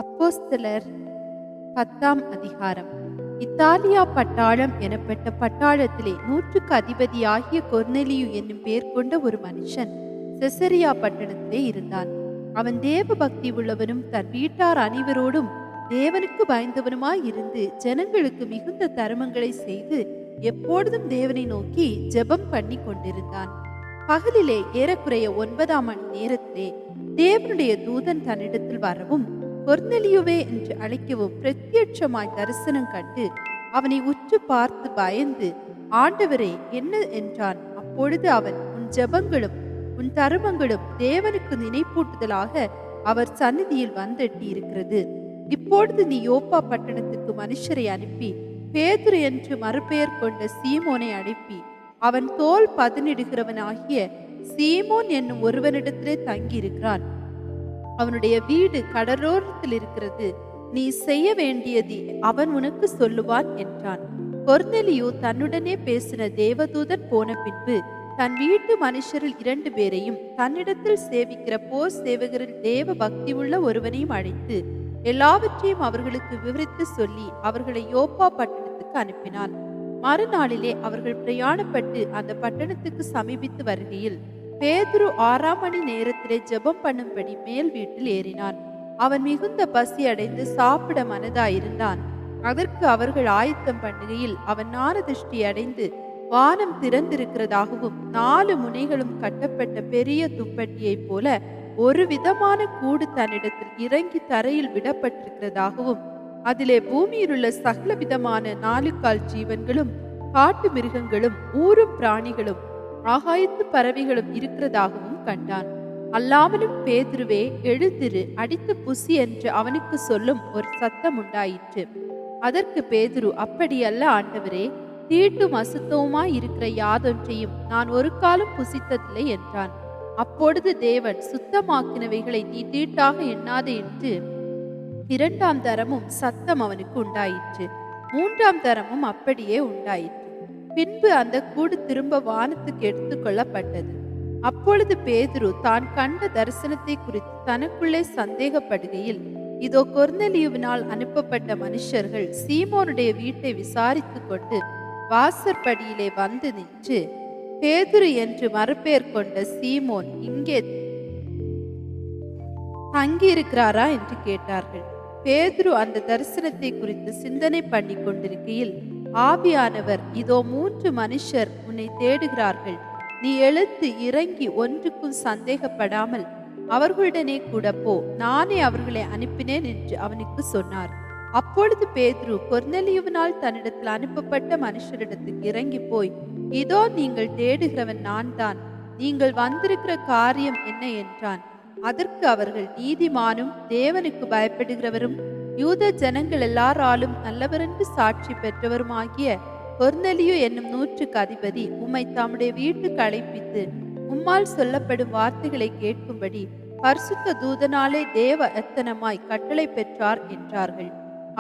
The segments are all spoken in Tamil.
அப்போஸ்தலர் 10ஆம் அதிகாரம். இத்தாலியா பட்டாளம் எனப்பட்ட பட்டாளத்திலே 100க்கு அதிபதியாகிய கொர்நெலியு என்னும் பேர் கொண்ட ஒரு மனுஷன் செசரியா பட்டணத்திலே இருந்தான். அவன் தேவ பக்தி உள்ளவனும் தன் வீட்டார் அனைவரோடும் தேவனுக்கு பயந்தவனுமாயிருந்து ஜனங்களுக்கு மிகுந்த தருமங்களை செய்து எப்பொழுதும் தேவனை நோக்கி ஜெபம் பண்ணி கொண்டிருந்தான். பகலிலே ஏறக்குறைய 9ஆம் மணி நேரத்திலே தேவனுடைய தூதன் தன்னிடத்தில் வரவும் கொர்நெலியுவே என்று அழைக்கவும் பிரத்யட்சமாய் தரிசனம் கண்டு அவனை உற்று பார்த்து பயந்து, ஆண்டவரே, என்ன என்றான். அப்பொழுது அவன், உன் ஜெபங்களும் உன் தருமங்களும் தேவனுக்கு நினைப்பூட்டுதலாக அவர் சந்நிதியில் வந்தெட்டி இருக்கிறது. இப்பொழுது நீ யோப்பா பட்டணத்துக்கு மனுஷரை அனுப்பி பேதுரு என்று மறுபெயர் கொண்ட சீமோனை அனுப்பி அவன் தோல் பதனிடுகிறவனாகிய சீமோன் என்னும் ஒருவனிடத்திலே தங்கியிருக்கிறான். அவனுடைய வீடு கடலோரத்தில் இருக்கிறது. நீ செய்ய வேண்டியது அவன் உனக்கு சொல்லுவான் என்றான். கொர்நெலியு தன்னுடனே பேசின தேவதூதன் போன பின்பு தன் வீட்டு மனுஷரில் 2 பேரையும் தன்னிடத்தில் சேவிக்கிற போர் சேவகரில் தேவ பக்தி உள்ள ஒருவனையும் அழைத்து எல்லாவற்றையும் அவர்களுக்கு விவரித்து சொல்லி அவர்களை யோப்பா பட்டணத்துக்கு அனுப்பினான். மறுநாளிலே அவர்கள் பிரயாணப்பட்டு அந்த பட்டணத்துக்கு சமீபித்து வருகையில் பேதுரு 6ஆம் மணி நேரத்திலே ஜெபம் பண்ணும்படி மேல் வீட்டில் ஏறினான். அவன் மிகுந்த பசி அடைந்து சாப்பிட மனதாயிருந்தான். அதற்கு அவர்கள் ஆயத்தம் பண்ணுகையில் அவன் ஞானதிஷ்டி அடைந்து வானம் திறந்திருக்கிறதாகவும் 4 முனைகளும் கட்டப்பட்ட பெரிய துப்பட்டியைப் போல ஒரு விதமான கூடு தன்னிடத்தில் இறங்கி தரையில் விடப்பட்டிருக்கிறதாகவும் அதிலே பூமியிலுள்ள சகல விதமான 4 கால் ஜீவன்களும் காட்டு மிருகங்களும் ஊரும் பிராணிகளும் ஆகாயத்து பறவைகளும் இருக்கிறதாகவும் கண்டான். அல்லாமலும் பேதுருவே, எழுந்திரு, அடித்து புசி என்று அவனுக்கு சொல்லும் ஒரு சத்தம் உண்டாயிற்று. அதற்கு பேதுரு, அப்படியல்ல ஆண்டவரே, தீட்டும் அசுத்தவுமாய் இருக்கிற யாதொன்றையும் நான் ஒரு காலம் புசித்ததில்லை என்றான். அப்பொழுது தேவன், சுத்தமாக்கினவைகளை நீ தீட்டாக எண்ணாதே என்று 2ஆம் தரமும் சத்தம் அவனுக்கு உண்டாயிற்று. 3ஆம் தரமும் அப்படியே உண்டாயிற்று. பின்பு அந்த கூடு திரும்ப வானத்துக்கு எடுத்து கொள்ளப்பட்டது. அப்பொழுது பேதுரு தான் கண்ட தரிசனத்தை குறித்து தனக்குள்ளே சந்தேகப்படுகையில், இதோ கொர்நெலியுவினால் அனுப்பப்பட்ட மனுஷர்கள் சீமோனுடைய வீட்டை விசாரித்து கொண்டு வாசற்படியிலே வந்து நின்று, பேதுரு என்று மறுபெயர் கொண்ட சீமோன் இங்கே தங்கியிருக்கிறாரா என்று கேட்டார்கள். பேதுரு அந்த தரிசனத்தை குறித்து சிந்தனை பண்ணி கொண்டிருக்கையில் ஆவியானவர், இதோ 3 மனுஷர் உன்னை தேடுகிறார்கள். நீ எழுந்து இறங்கி ஒன்றுக்கும் சந்தேகப்படாமல் அவர்களுடனே கூட போ, நானே அவர்களை அனுப்பினேன் என்று அவனுக்கு சொன்னார். அப்பொழுது பேதுரு கொர்நெலியுவினால் தன்னிடத்தில் அனுப்பப்பட்ட மனுஷரிடத்துக்கு இறங்கி போய், இதோ நீங்கள் தேடுகிறவன் நான் தான், நீங்கள் வந்திருக்கிற காரியம் என்ன என்றான். அதற்கு அவர்கள், நீதிமானும் தேவனுக்கு பயப்படுகிறவரும் யூத ஜனங்கள் எல்லாராலும் நல்லவரென்று சாட்சி பெற்றவருமாகிய கொர்நெலியு என்னும் 100க்கு அதிபதி உம்மை தம்முடைய வீட்டுக்கு அழைப்பித்து உம்மால் சொல்லப்படும் வார்த்தைகளை கேட்கும்படி பரிசுத்த தூதனாலே தேவ எத்தனமாய் கட்டளை பெற்றார் என்றார்கள்.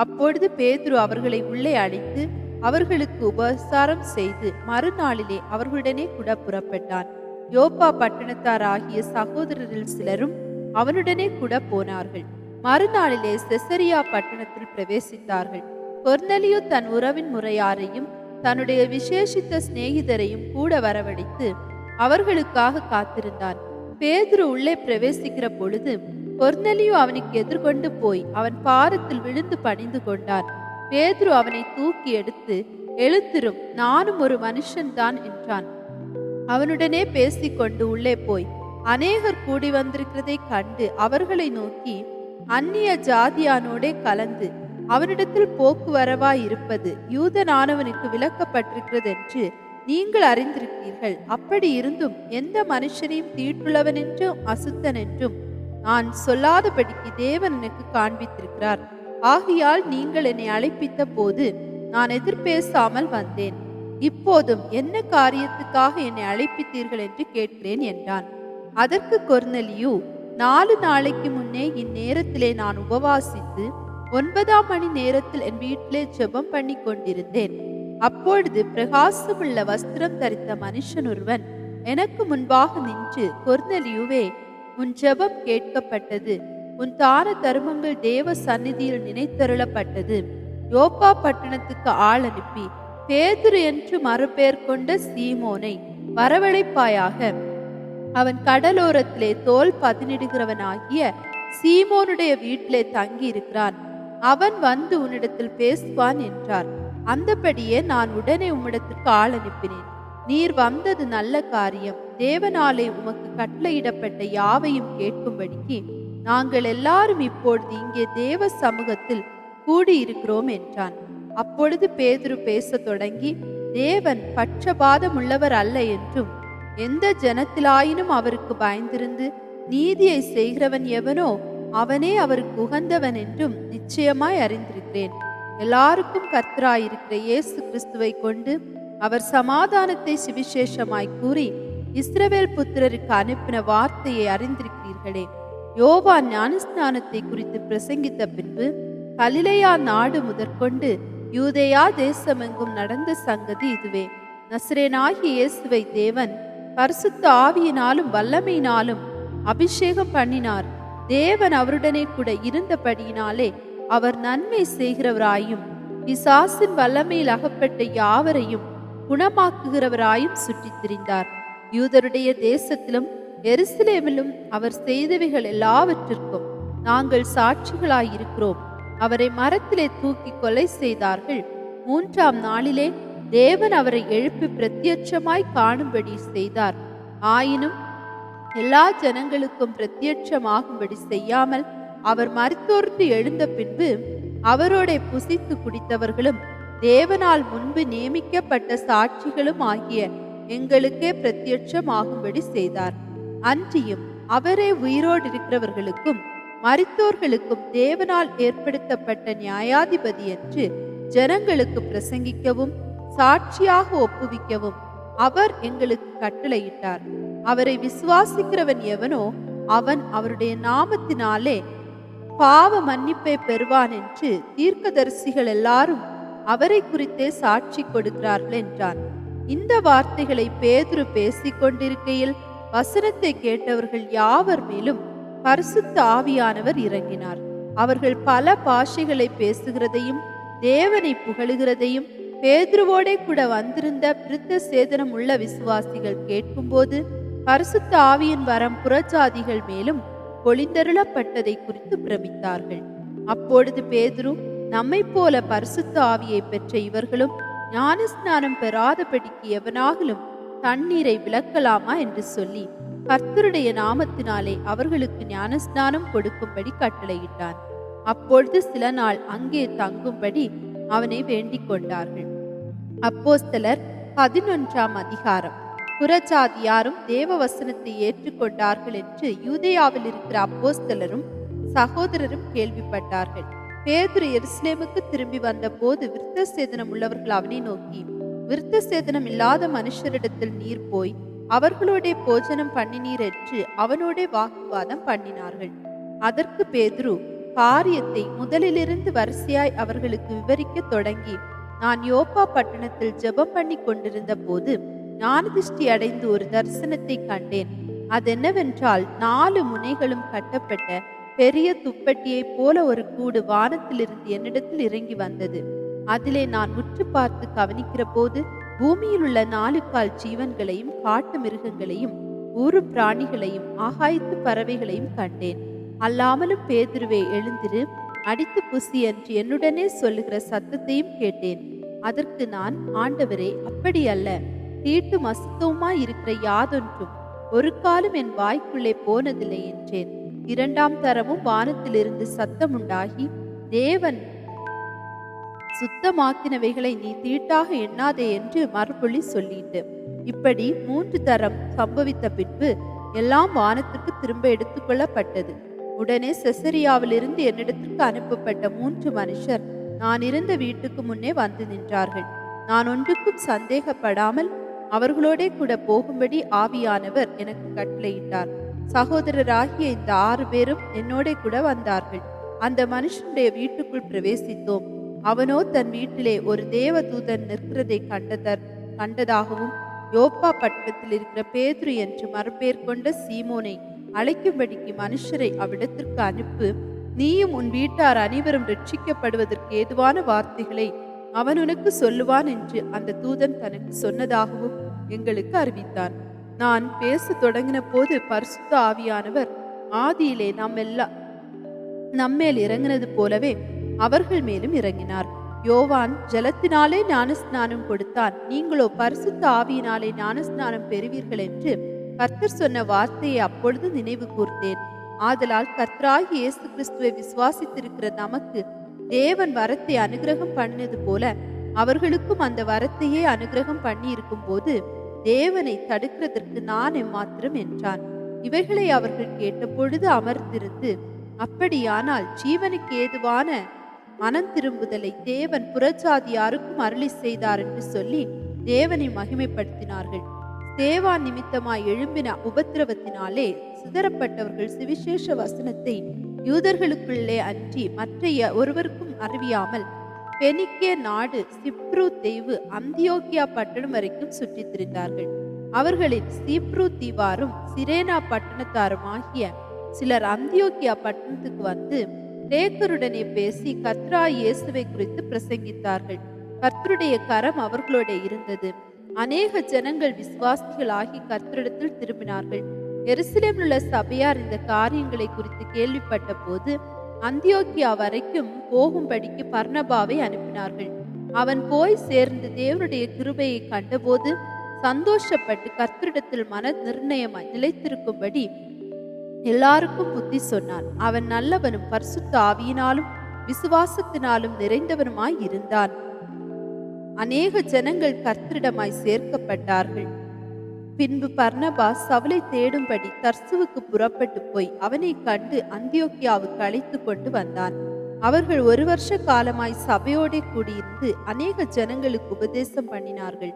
அப்பொழுது பேதுரு அவர்களை உள்ளே அழைத்து அவர்களுக்கு உபசாரம் செய்து மறுநாளிலே அவர்களுடனே கூட புறப்பட்டான். யோப்பா பட்டணத்தார் ஆகிய சகோதரரில் சிலரும் அவனுடனே கூட போனார்கள். மறுநாளிலே செசரியா பட்டணத்தில் பிரவேசித்தார்கள். கொர்நெலியு தன் உறவின் முறையாரையும் தன்னுடைய விசேஷித்த சிநேகிதரையும் கூட வரவழைத்து அவர்களுக்காக காத்திருந்தான். பேதுரு உள்ளே பிரவேசிக்கிற பொழுது கொர்நெலியு அவனுக்கு எதிர்கொண்டு போய் அவன் பாதத்தில் விழுந்து பணிந்து கொண்டான். பேதுரு அவனை தூக்கி எடுத்து, எழுந்திரும், நானும் ஒரு மனுஷன்தான் என்றான். அவனுடனே பேசிக்கொண்டு உள்ளே போய் அநேகர் கூடி வந்திருக்கிறதை கண்டு அவர்களை நோக்கி, அந்நிய ஜாதியானோடே கலந்து அவனிடத்தில் போக்குவரவாய் இருப்பது யூதனானவனுக்கு விலக்கப்பட்டிருக்கிறது என்று நீங்கள் அறிந்திருக்கிறீர்கள். அப்படி இருந்தும் எந்த மனுஷனையும் தீட்டுள்ளவன் என்றும் அசுத்தன் என்றும் நான் சொல்லாதபடிக்கு தேவன் எனக்கு காண்பித்திருக்கிறார். ஆகையால் நீங்கள் என்னை அழைப்பித்த போது நான் எதிர்பேசாமல் வந்தேன். இப்போதும் என்ன காரியத்துக்காக என்னை அழைப்பித்தீர்கள் என்று கேட்கிறேன் என்றான். அதற்கு கொர்நெலியு, 4 நாளைக்கு முன்னே இந்நேரத்திலே நான் உபவாசித்து 9ஆம் மணி நேரத்தில் என் வீட்டிலே ஜெபம் பண்ணி கொண்டிருந்தேன். அப்பொழுது பிரகாசமுள்ள வஸ்திரம் தரித்த மனுஷன் ஒருவன் எனக்கு முன்பாக நின்று, கொர்நெலியுவே, உன் ஜெபம் கேட்கப்பட்டது, உன் தான தருமங்கள் தேவ சந்நிதியில் நினைத்தருளப்பட்டது. யோப்பா பட்டணத்துக்கு ஆள் அனுப்பி பேதுரு என்று மறுபெயர் கொண்ட சீமோனை வரவழைப்பாயாக. அவன் கடலோரத்திலே தோல் பதனிடுகிறவனாகிய சீமோனுடைய வீட்டிலே தங்கி இருக்கிறான். அவன் வந்து உன்னிடத்தில் பேசுவான் என்றார். அந்தபடியே நான் உடனே உம்மிடத்திற்கு ஆள் அனுப்பினேன். நீர் வந்தது நல்ல காரியம். தேவனாலே உமக்கு கட்டளையிடப்பட்ட யாவையும் கேட்கும்படிக்கு நாங்கள் எல்லாரும் இப்பொழுது இங்கே தேவ சமூகத்தில் கூடியிருக்கிறோம் என்றான். அப்பொழுது பேதுரு பேசத் தொடங்கி, தேவன் பட்சபாதம் உள்ளவர் அல்ல என்றும், எந்த ஜனத்திலாயினும் அவருக்கு பயந்திருந்து நீதியை செய்கிறவன் எவனோ அவனே அவருக்கு உகந்தவன் என்றும் நிச்சயமாய் அறிந்திருக்கிறேன். எல்லாருக்கும் கர்த்தராயிருக்கிற இயேசு கிறிஸ்துவை கொண்டு அவர் சமாதானத்தை சுவிசேஷமாய் கூறி இஸ்ரவேல் புத்திரருக்கு அனுப்பின வார்த்தையை அறிந்திருக்கிறீர்களே. யோவான் ஞானஸ்நானத்தை குறித்து பிரசங்கித்த பின்பு கலிலேயா நாடு முதற்கொண்டு யூதேயா தேசமெங்கும் நடந்த சங்கதி இதுவே. நசரேனாகிய இயேசுவை தேவன் பரிசுத்த ஆவியினாலும் வல்லமையினாலும் அபிஷேகம் பண்ணினார். தேவன் அவருடனே கூட இருந்தபடியினாலே அவர் நன்மை செய்கிறவராயும் பிசாசின் வல்லமையில் அகப்பட்ட யாவரையும் குணமாக்குகிறவராயும் சுற்றித் திரிந்தார். யூதருடைய தேசத்திலும் எருசலேமிலும் அவர் செய்தவைகள் எல்லாவற்றிற்கும் நாங்கள் சாட்சிகளாயிருக்கிறோம். அவரை மரத்திலே தூக்கி கொலை செய்தார்கள். 3ஆம் நாளிலே தேவன் அவரை எழுப்பி பிரத்யட்சமாய் காணும்படி செய்தார். ஆயினும் எல்லா ஜனங்களுக்கும் பிரத்யட்சமாகும்படி செய்யாமல் அவர் மரித்தோர்ந்து எழுந்த பின்பு அவரோட புசித்து குடித்தவர்களும் தேவனால் முன்பு நியமிக்கப்பட்ட சாட்சிகளும் ஆகிய எங்களுக்கே பிரத்யட்சமாகும்படி செய்தார். அன்றியும் அவரே உயிரோடு இருக்கிறவர்களுக்கும் மரித்தோர்களுக்கும் தேவனால் ஏற்படுத்தப்பட்ட நியாயாதிபதி என்று ஜனங்களுக்கு பிரசங்கிக்கவும் சாட்சியாக ஒப்புவிக்கவும் அவர் எங்களுக்கு கட்டளையிட்டார். அவரை விசுவாசிக்கிறவன் எவனோ அவன் அவருடைய நாமத்தினாலே பாவ மன்னிப்பை பெறுவான் என்று தீர்க்கதரிசிகள் எல்லாரும் அவரை குறித்தே சாட்சி கொடுக்கிறார்கள் என்றான். இந்த வார்த்தைகளை பேதுரு பேசிக் கொண்டிருக்கையில் வசனத்தை கேட்டவர்கள் யாவர் மேலும் பரிசுத்த ஆவியானவர் இறங்கினார். அவர்கள் பல பாஷைகளை பேசுகிறதையும் தேவனை புகழுகிறதையும் பேதுருவோடே கூட வந்திருந்த விருத்த சேதனம் உள்ள விசுவாசிகள் கேட்கும்போது பரிசுத்த ஆவியின் வரம் புறஜாதிகள் மேலும் பொழிந்தருளப்பட்டதை குறித்து பிரமித்தார்கள். அப்பொழுது பேதுரு, நம்மை போல பரிசுத்த ஆவியை பெற்ற இவர்களும் ஞானஸ்நானம் பெறாதபடிக்கு எவனாகிலும் தண்ணீரை விலக்கலாமா என்று சொல்லி கர்த்தருடைய நாமத்தினாலே அவர்களுக்கு ஞானஸ்நானம் கொடுக்கும்படி கட்டளையிட்டான். அப்பொழுது சில நாள் அங்கே தங்கும்படி அவனை வேண்டிக் கொண்டார்கள். அப்போஸ்தலர் 11ஆம் அதிகாரம். புறஜாதியாரும் தேவ வசனத்தை ஏற்றுக்கொண்டார்கள் என்று யூதேயாவில் இருக்கிற அப்போஸ்தலரும் சகோதரரும் கேள்விப்பட்டார்கள். பேதுரு எருசலேமுக்கு திரும்பி வந்த போது விருத்த சேதனம் உள்ளவர்கள் அவனை நோக்கி, விருத்த சேதனம் இல்லாத மனுஷரிடத்தில் நீர் போய் அவர்களோட போஜனம் பண்ணினீர் என்று அவனோட வாக்குவாதம் பண்ணினார்கள். அதற்கு பேதுரு காரியத்தை முதலிலிருந்து வரிசையாய் அவர்களுக்கு விவரிக்க தொடங்கி, நான் யோப்பா பட்டணத்தில் ஜெபம் பண்ணி கொண்டிருந்த போது ஞானதிஷ்டி அடைந்து ஒரு தரிசனத்தை கண்டேன். அதென்னவென்றால் 4 முனைகளும் கட்டப்பட்ட பெரிய துப்பட்டியைப் போல ஒரு கூடு வானத்திலிருந்து என்னிடத்தில் இறங்கி வந்தது. அதிலே நான் உற்று பார்த்து கவனிக்கிற போது பூமியில் உள்ள 4 கால் ஜீவன்களையும் காட்டு மிருகங்களையும் ஊரு பிராணிகளையும் ஆகாயத்து பறவைகளையும் கண்டேன். அல்லாமலும் பேதுருவே, எழுந்திரு, அடித்து புசி என்று என்னுடனே சொல்லுகிற சத்தத்தையும் கேட்டேன். அதற்கு நான், ஆண்டவரே, அப்படி அல்ல, தீட்டும் அசுத்தவுமாய் இருக்கிற யாதொன்றும் ஒரு காலம் என் வாய்க்குள்ளே போனதில்லை என்றேன். 2ஆம் தரமும் வானத்திலிருந்து சத்தம் உண்டாகி, தேவன் சுத்தமாக்கினவைகளை நீ தீட்டாக எண்ணாதே என்று மறுமொழி சொல்லிட்டு, இப்படி 3 தரம் சம்பவித்த பின்பு எல்லாம் வானத்துக்கு திரும்ப எடுத்துக்கொள்ளப்பட்டது. உடனே செசரியாவிலிருந்து என்னிடத்திற்கு அனுப்பப்பட்ட 3 மனுஷர் நான் இருந்த வீட்டுக்கு முன்னே வந்து நின்றார்கள். நான் ஒன்றுக்கும் சந்தேகப்படாமல் அவர்களோட கூட போகும்படி ஆவியானவர் எனக்கு கட்டளையிட்டார். சகோதரராகிய இந்த 6 பேரும் என்னோட கூட வந்தார்கள். அந்த மனுஷனுடைய வீட்டுக்குள் பிரவேசித்தோம். அவனோ தன் வீட்டிலே ஒரு தேவதூதன் நிற்கிறதை கண்டதாகவும் யோப்பா பட்டணத்தில் இருக்கிற பேதுரு என்று மறுபெயர் கொண்ட சீமோனை அழைக்கும்படிக்கு மனுஷரை அவ்விடத்திற்கு அனுப்பு. நீயும் உன் வீட்டார் அனைவரும் ரட்சிக்கப்படுவதற்கு ஏதுவான வார்த்தைகளை அவன் உனக்கு சொல்லுவான் என்று அந்த தூதன் தனக்கு சொன்னதாகவும் எங்களுக்கு அறிவித்தான். நான் பேசத் தொடங்கின போது பரிசுத்த ஆவியானவர் ஆதியிலே நம்மேல் இறங்கினது போலவே அவர்கள் மேலும் இறங்கினார். யோவான் ஜலத்தினாலே ஞானஸ்நானம் கொடுத்தான், நீங்களோ பரிசுத்த ஆவியினாலே ஞானஸ்நானம் பெறுவீர்கள் என்று கர்த்தர் சொன்ன வார்த்தையை அப்பொழுது நினைவு கூர்ந்தேன். ஆதலால் கர்த்தராகிய இயேசு கிறிஸ்துவை விசுவாசித்திருக்கிற நமக்கு தேவன் வரத்தை அனுகிரகம் பண்ணினது போல அவர்களுக்கும் அந்த வரத்தையே அனுகிரகம் பண்ணி இருக்கும் போது தேவனை தடுக்கிறதற்கு நான் எம்மாத்திரம் என்றான். இவைகளை அவர்கள் கேட்டபொழுது அமர்ந்திருந்து, அப்படியானால் ஜீவனுக்கு ஏதுவான மனம் திரும்புதலை தேவன் புறஜாதியாருக்கும் அருளி செய்தார் என்று சொல்லி தேவனை மகிமைப்படுத்தினார்கள். தேவான் நிமித்தமாய் எழும்பின உபத்திரவத்தினாலே சிதறப்பட்டவர்கள் சுவிசேஷ வசனத்தை யூதர்களுக்குள்ளே அன்றி மற்ற ஒருவருக்கும் அறிவியாமல் பெனிக்கே நாடு, சிப்ரு தீவு, அந்தியோக்கியா பட்டணம் வரைக்கும் சுற்றித் திரிந்தார்கள். அவர்களில் சீப்ரு தீவாரும் சிரேனா பட்டணத்தாருமாகிய சிலர் அந்தியோக்கியா பட்டணத்துக்கு வந்து கிரேக்கருடனே பேசி கர்த்தராகிய இயேசுவை குறித்து பிரசங்கித்தார்கள். கர்த்தருடைய கரம் அவர்களோட இருந்தது. அநேக ஜனங்கள் விசுவாசிகளாகி கர்த்தரிடத்தில் திரும்பினார்கள். எருசலேமில் உள்ள சபையார் இந்த காரியங்களை குறித்து கேள்விப்பட்ட போது அந்தியோக்கியா வரைக்கும் போகும்படிக்கு பர்னபாவை அனுப்பினார்கள். அவன் போய் சேர்ந்து தேவனுடைய கிருபையை கண்டபோது சந்தோஷப்பட்டு கர்த்தரிடத்தில் மன நிர்ணயமாய் நிலைத்திருக்கும்படி எல்லாருக்கும் புத்தி சொன்னான். அவன் நல்லவனும் பரிசுத்த ஆவியினாலும் விசுவாசத்தினாலும் நிறைந்தவனுமாய் இருந்தான். அநேக ஜனங்கள் கர்த்தரிடமாய் சேர்க்கப்பட்டார்கள். பின்பு பர்னபா சவுலை தேடும்படி தர்சுவுக்கு புறப்பட்டு போய் அவனை கண்டு அந்தியோக்கியாவுக்கு அழைத்து கொண்டு வந்தான். அவர்கள் 1 வருஷ காலமாய் சபையோடே கூடியிருந்து அநேக ஜனங்களுக்கு உபதேசம் பண்ணினார்கள்.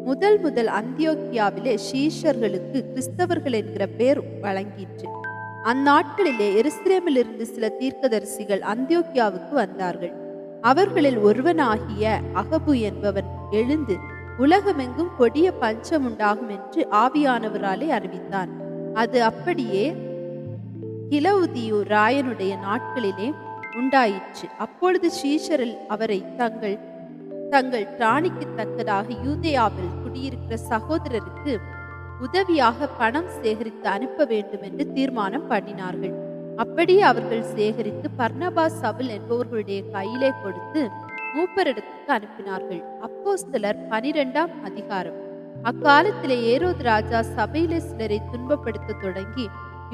முதல் அந்தியோக்கியாவிலே சீஷர்களுக்கு கிறிஸ்தவர்கள் என்கிற பேர் வழங்கிற்று. அந்நாட்களிலே எருசலேமிலிருந்து சில தீர்க்கதரிசிகள் அந்தியோக்கியாவுக்கு வந்தார்கள். அவர்களில் ஒருவனாகிய அகபு என்பவன் எழுந்து உலகமெங்கும் கொடிய பஞ்சம் உண்டாகும் என்று ஆவியானவராலே அறிவித்தான். அது அப்படியே கிலவுதியு ராயனுடைய நாட்களிலே உண்டாயிற்று. அப்பொழுது சீஷரில் அவரை தங்கள் திராணிக்கு தக்கதாக யூதேயாவில் குடியிருக்கிற சகோதரருக்கு உதவியாக பணம் சேகரித்து அனுப்ப வேண்டும் என்று தீர்மானம் பண்ணினார்கள். அப்படியே அவர்கள் சேகரித்து பர்னபா சவுல் என்பவர்களுடைய கையிலே கொடுத்து மூப்பரிடத்துக்கு அனுப்பினார்கள். அப்போஸ்தலர் 12ஆம் அதிகாரம். அக்காலத்திலே ஏரோது ராஜா சபையிலே சிலரை துன்பப்படுத்த தொடங்கி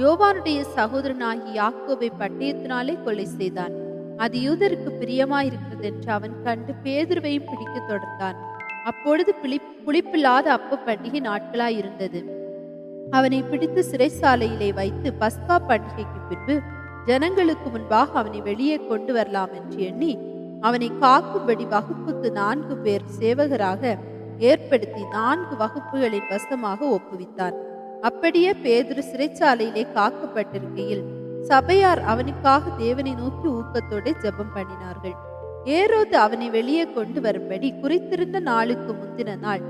யோவானுடைய சகோதரனாகி யாக்கோபை பட்டயத்தினாலே கொலை செய்தான். அது யூதருக்கு பிரியமாயிருக்கிறது என்று அவன் கண்டு பேதுருவையும் பிடிக்க தொடர்ந்தான். அப்பொழுது புளிப்பில்லாத அப்ப பண்டிகை நாட்களாயிருந்தது. அவனை பிடித்து சிறைசாலையிலே வைத்து பஸ்கா பண்டிகைக்கு பின்பு ஜனங்களுக்கு முன்பாக அவனை வெளியே கொண்டு வரலாம் என்று எண்ணி அவனை காக்கும்படி வகுப்புக்கு 4 பேர் சேவகராக ஏற்படுத்தி 4 வகுப்புகளின் வசமாக ஒப்புவித்தான். அப்படியே பேதுரு சிறைச்சாலையிலே காக்கப்பட்டிருக்கையில் சபையார் அவனுக்காக தேவனை நோக்கி ஊக்கத்தோடு ஜெபம் பண்ணினார்கள். ஏரோது அவனை வெளியே கொண்டு வரும்படி குறித்திருந்த நாளுக்கு முந்தின நாள்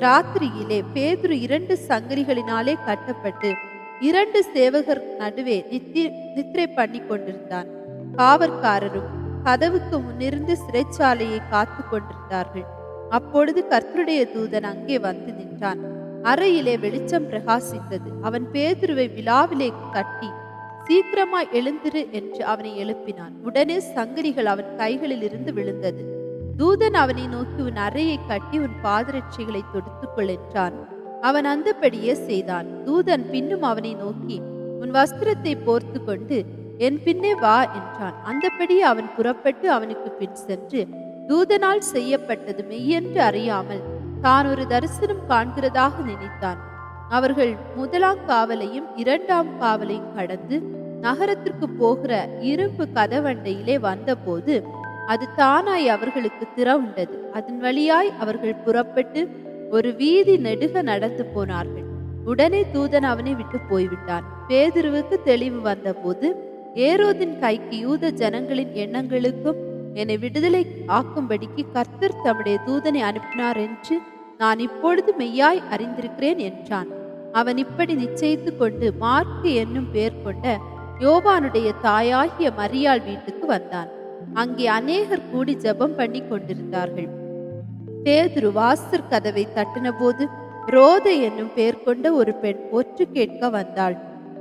ராத்திரியிலே பேதுரு 2 சங்கிலிகளினாலே கட்டப்பட்டு 2 சேவகர் நடுவே நித்திரை பண்ணி கொண்டிருந்தான். காவற்காரரும் கதவுக்கு முன்னிருந்து சிறைச்சாலையை காத்து கொண்டிருந்தார்கள். அப்பொழுது கர்த்தருடைய தூதன் அங்கே வந்து நின்றான். அறையிலே வெளிச்சம் பிரகாசித்தது. அவன் பேதுருவை விலாவிலே கட்டி சீக்கிரமாய் எழுந்திரு என்று அவனை எழுப்பினான். உடனே சங்கிலிகள் அவன் கைகளில் இருந்து விழுந்தது. தூதன் அவனை நோக்கி, உன் அறையை கட்டி உன் பாதரட்சைகளை தொடுத்துக்கொள் என்றான். அவன் அந்தபடியே செய்தான். தூதன் பின்னும் அவனை நோக்கி, உன் வஸ்திரத்தை போர்த்து கொண்டு என் பின்னே வா என்றான். அந்தபடியே அவன் புறப்பட்டு அவனுக்கு பின் சென்று தூதனால் செய்யப்பட்டது மெய்யென்று அறியாமல் தான் ஒரு தரிசனம் காண்கிறதாக நினைத்தான். அவர்கள் 1ஆம் காவலையும் 2ஆம் காவலையும் கடந்து நகரத்திற்கு போகிற இரும்பு கதவண்டையிலே வந்தபோது அது தானாய் அவர்களுக்கு திறவுண்டது. அதன் வழியாய் அவர்கள் புறப்பட்டு ஒரு வீதி நெடுக நடந்து போனார்கள். உடனே தூதன் அவனை விட்டு போய்விட்டான். பேதுருவுக்கு தெளிவு வந்தபோது, ஏரோதின் கைக்கு யூத ஜனங்களின் எண்ணங்களுக்கும் என்னை விடுதலை ஆக்கும்படிக்கு கர்த்தர் தம்முடைய தூதனை அனுப்பினார் என்று நான் இப்பொழுது மெய்யாய் அறிந்திருக்கிறேன் என்றான். அவன் இப்படி நிச்சயித்து கொண்டு மார்க்கு என்னும் பெயர் கொண்ட யோவானுடைய தாயாகிய மரியாள் வீட்டுக்கு வந்தான். அங்கே அநேகர் கூடி ஜெபம் பண்ணி கொண்டிருந்தார்கள். பேதுரு வாசற் கதவை தட்டின போது ரோதை என்னும் பெயர் கொண்ட ஒரு பெண் ஒற்று கேட்க வந்தாள்.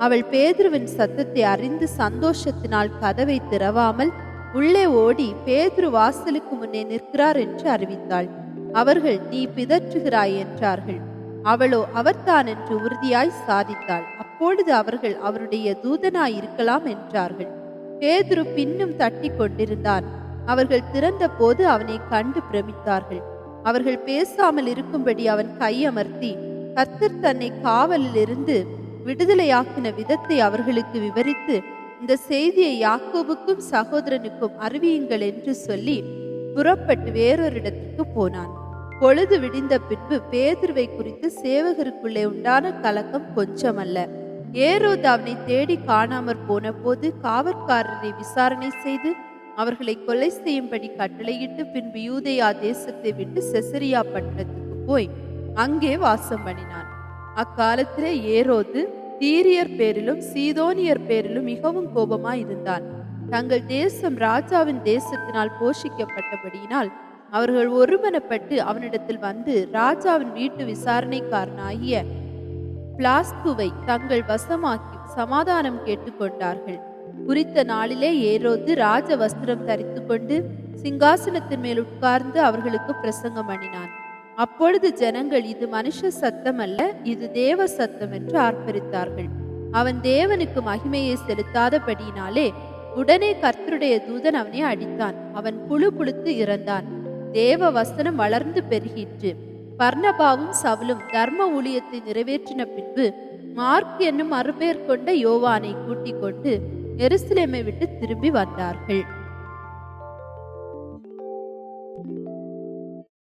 அவள் பேதுருவின் சத்தத்தை அறிந்து சந்தோஷத்தினால் கதவை திறவாமல் உள்ளே ஓடி பேதுரு வாசலுக்கு முன்னே நிற்கிறார் என்று அறிவித்தாள். அவர்கள், நீ பிதற்றுகிறாய் என்றார்கள். அவளோ அவர்தான் என்று உறுதியாய் சாதித்தாள். அப்பொழுது அவர்கள், அவருடைய தூதனாய் இருக்கலாம் என்றார்கள். பேதுரு பின்னும் தட்டி கொண்டிருந்தான். அவர்கள் திறந்த போது அவனை கண்டு பிரமித்தார்கள். அவர்கள் பேசாமல் இருக்கும்படி அவன் கையமர்த்தி கர்த்தர் தன்னை காவலில் இருந்து விடுதலையாக்கின விதத்தை அவர்களுக்கு விவரித்து, இந்த செய்தியை யாக்கோபுக்கும் சகோதரனுக்கும் அறிவியுங்கள் என்று சொல்லி புறப்பட்டு வேறொரு இடத்திற்கு போனான். பொழுது விடிந்த பின்பு பேதுருவை குறித்து சேவகருக்குள்ளே உண்டான கலக்கம் கொஞ்சமல்ல. ஏரோது அவனை தேடி காணாமற் போன போது காவற்காரரை விசாரணை செய்து அவர்களை கொலை செய்யும்படி கட்டளையிட்டு பின்பு யூதேயா தேசத்தை விட்டு செசரியா பட்டணத்துக்கு போய் அங்கே வாசம் பண்ணினான். அக்காலத்திலே ஏரோது தீரியர் பேரிலும் சீதோனியர் பேரிலும் மிகவும் கோபமாயிருந்தான். தங்கள் தேசம் ராஜாவின் தேசத்தினால் போஷிக்கப்பட்டபடியினால் அவர்கள் ஒருமனப்பட்டு அவனிடத்தில் வந்து ராஜாவின் வீட்டு விசாரணைக்காரனாகிய பிளாஸ்துவை தங்கள் வசமாக்கி சமாதானம் கேட்டுக்கொண்டார்கள். குறித்த நாளிலே ஏரோது ராஜ வஸ்திரம் தரித்து கொண்டு சிங்காசனத்தின் மேல் உட்கார்ந்து அவர்களுக்கு பிரசங்கம் பண்ணினான். அப்பொழுது ஜனங்கள், இது மனுஷ சத்தம் அல்ல, இது தேவ சத்தம் என்று ஆர்ப்பரித்தார்கள். அவன் தேவனுக்கு மகிமையை செலுத்தாதபடியினாலே உடனே கர்த்தருடைய தூதன் அவனை அடித்தான். அவன் புழு புழுத்து இறந்தான். தேவ வசனம் வளர்ந்து பெருகிற்று. பர்னபாவும் சவுலும் தர்ம ஊழியத்தை நிறைவேற்றின பின்பு மார்க் என்னும் மறுபெயர் கொண்ட யோவானை கூட்டிக் கொண்டு எருசலேமை விட்டு திரும்பி வந்தார்கள்.